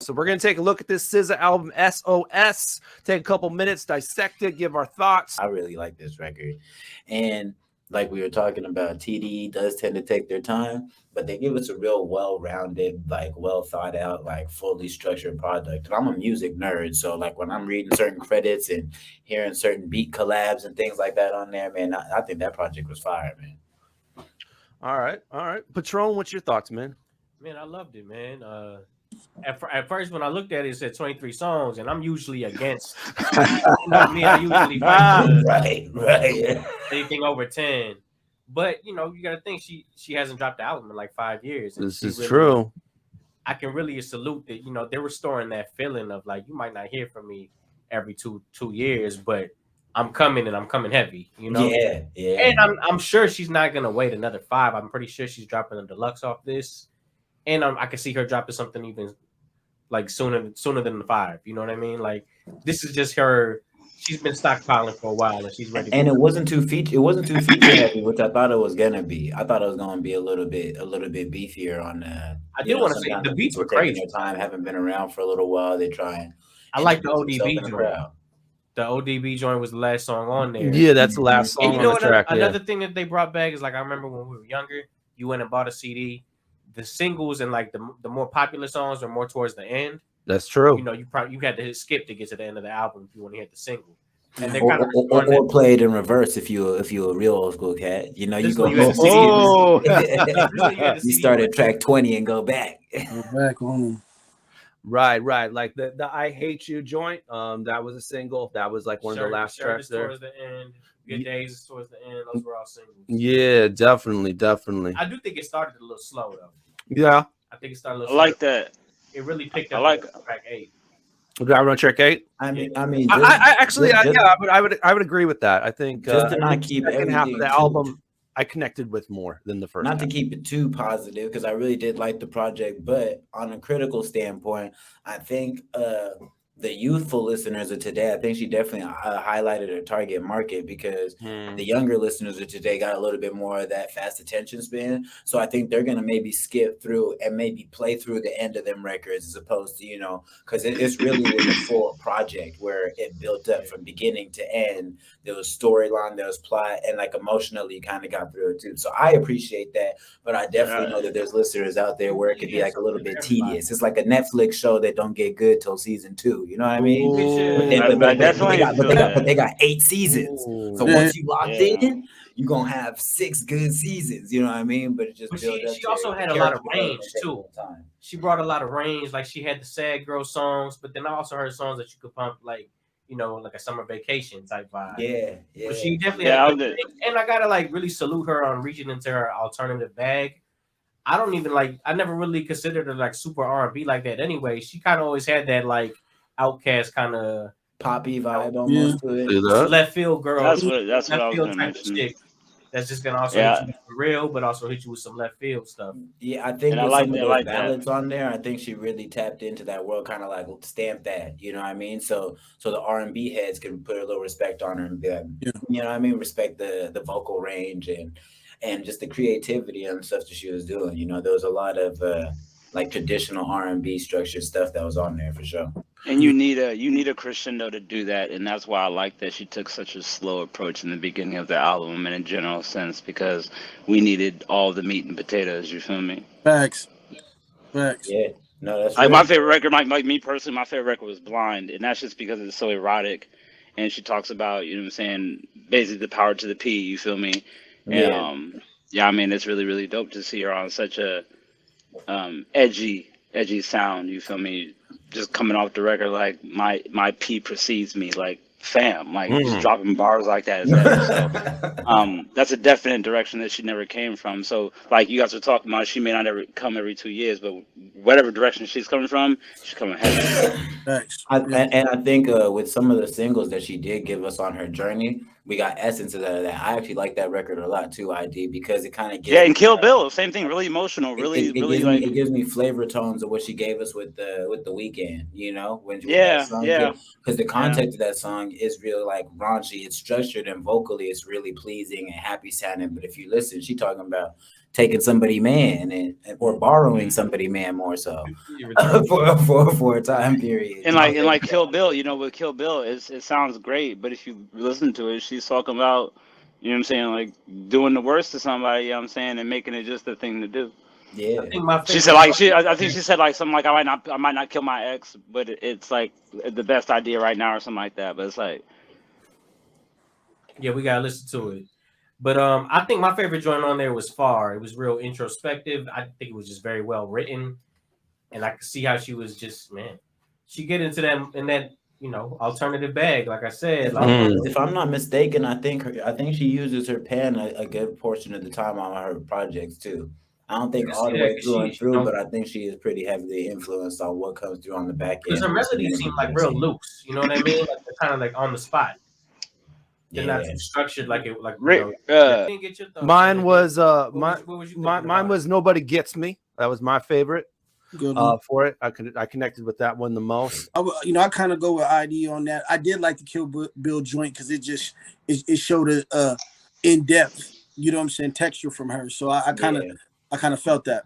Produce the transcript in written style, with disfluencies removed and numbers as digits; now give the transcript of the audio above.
So we're going to take a look at this SZA album, S.O.S. Take a couple minutes, dissect it, give our thoughts. I really like this record. And like we were talking about, TDE does tend to take their time, but they give us a real well-rounded, like well thought out, like fully structured product. And I'm a music nerd, so like when I'm reading certain credits and hearing certain beat collabs and things like that on there, man, I think that project was fire, man. All right. Patron, what's your thoughts, man? Man, I loved it, man. At first, when I looked at it, it said 23 songs, and I'm usually against. Me, I usually right. Anything over 10. But you got to think she hasn't dropped the album in like 5 years. This is really true. I can really salute that. They're restoring that feeling of like, you might not hear from me every two years, but I'm coming and I'm coming heavy. Yeah. And I'm sure she's not gonna wait another 5. I'm pretty sure she's dropping a deluxe off this. And I can see her dropping something even like sooner than the 5. You know what I mean? Like this is just her. She's been stockpiling for a while, and she's ready. And it wasn't too feature heavy, which I thought it was gonna be. I thought it was gonna be a little bit beefier on that. I did want to say the beats were crazy. Their time haven't been around for a little while. They're trying. I like the ODB joint. The ODB joint was the last song on there. Yeah, that's the last song. And you know what? Another thing that they brought back is like I remember when we were younger, you went and bought a CD. The singles and like the more popular songs are more towards the end. That's true. You had to hit skip to get to the end of the album if you want to hit the single. And they're or play it in reverse if you're a real old school cat. You go. You start at track 20 and go back. Back home. Right. Like the I Hate You joint. That was a single. That was like one of the last tracks there. Towards the end. Good Days is towards the end. Those were all singles. Yeah, definitely. I do think it started a little slow though. Yeah. I think it started a little slow. I like that. It really picked up. I like track 8. Did I run track 8? I mean, I would agree with that. I think just to not keep second half of the album, I connected with more than the first. Not to keep it too positive, because I really did like the project, but on a critical standpoint, I think the youthful listeners of today, I think she definitely highlighted her target market, because the younger listeners of today got a little bit more of that fast attention span. So I think they're going to maybe skip through and maybe play through the end of them records, as opposed to, because it's really was a full project where it built up from beginning to end. There was storyline, there was plot, and like emotionally kind of got through it too. So I appreciate that, but I definitely know that there's listeners out there where it could be like a little bit tedious. It's like a Netflix show that don't get good till season 2. You know what I mean? But they got 8 seasons. Ooh. So once you locked in, you're gonna have 6 good seasons. You know what I mean? But it just she also had a lot of range too. She brought a lot of range. Like she had the sad girl songs, but then I also heard songs that you could pump like a summer vacation type vibe. Yeah. But she definitely had and I gotta like really salute her on reaching into her alternative bag. I never really considered her like super R&B like that anyway. She kind of always had that like Outcast kind of poppy vibe almost to it. Left field girl. That's what I was gonna mention. That's just gonna also hit you with some real, but also hit you with some left field stuff. Yeah, I think with some of those ballads on there, I think she really tapped into that world, kind of like stamped that. You know what I mean? So the R&B heads can put a little respect on her and be like, you know what I mean? Respect the vocal range and just the creativity and stuff that she was doing. There was a lot of like traditional R&B structured stuff that was on there for sure. And you need a crescendo to do that, and that's why I like that she took such a slow approach in the beginning of the album, and in general sense, because we needed all the meat and potatoes. You feel me? Facts. Yeah. No, that's like my favorite record. Like me personally, my favorite record was Blind, and that's just because it's so erotic, and she talks about basically the power to the P. You feel me? And I mean, it's really really dope to see her on such a edgy sound. You feel me? Just coming off the record like my P precedes me, like fam, like just dropping bars like that. So, that's a definite direction that she never came from. So like you guys were talking about, she may not ever come every 2 years, but whatever direction she's coming from, she's coming heavy. I think with some of the singles that she did give us on her journey, we got essences out of that. I actually like that record a lot too, ID, because it kind of gives and Kill Bill, same thing, really emotional, really it gives me flavor tones of what she gave us with the Weeknd, when because the context of that song is really like raunchy. It's structured and vocally it's really pleasing and happy sounding, but if you listen, she talking about taking somebody man and or borrowing somebody man more so for a time period. And like Kill Bill, you know, with Kill Bill, it sounds great, but if you listen to it, she's talking about, you know what I'm saying, like doing the worst to somebody, you know what I'm saying, and making it just a thing to do. Yeah. She said like I think she said like something like I might not kill my ex, but it's like the best idea right now or something like that. But it's like, yeah, we gotta listen to it. But I think my favorite joint on there was Far. It was real introspective. I think it was just very well written, and I could see how she was just, man, she get into that in that, you know, alternative bag. Like I said, if I'm not mistaken, I think she uses her pen a good portion of the time on her projects too. I don't think all the way through, but I think she is pretty heavily influenced on what comes through on the back end. Because her melodies seem like real loose. You know what I mean? Like they're kind of like on the spot. They're not too structured like it. Like mine was mine was Nobody Gets Me. That was my favorite. Good for it. I connected with that one the most. I kind of go with ID on that. I did like the Kill Bill joint because it showed a in depth, you know what I'm saying, texture from her. So I kind of felt that.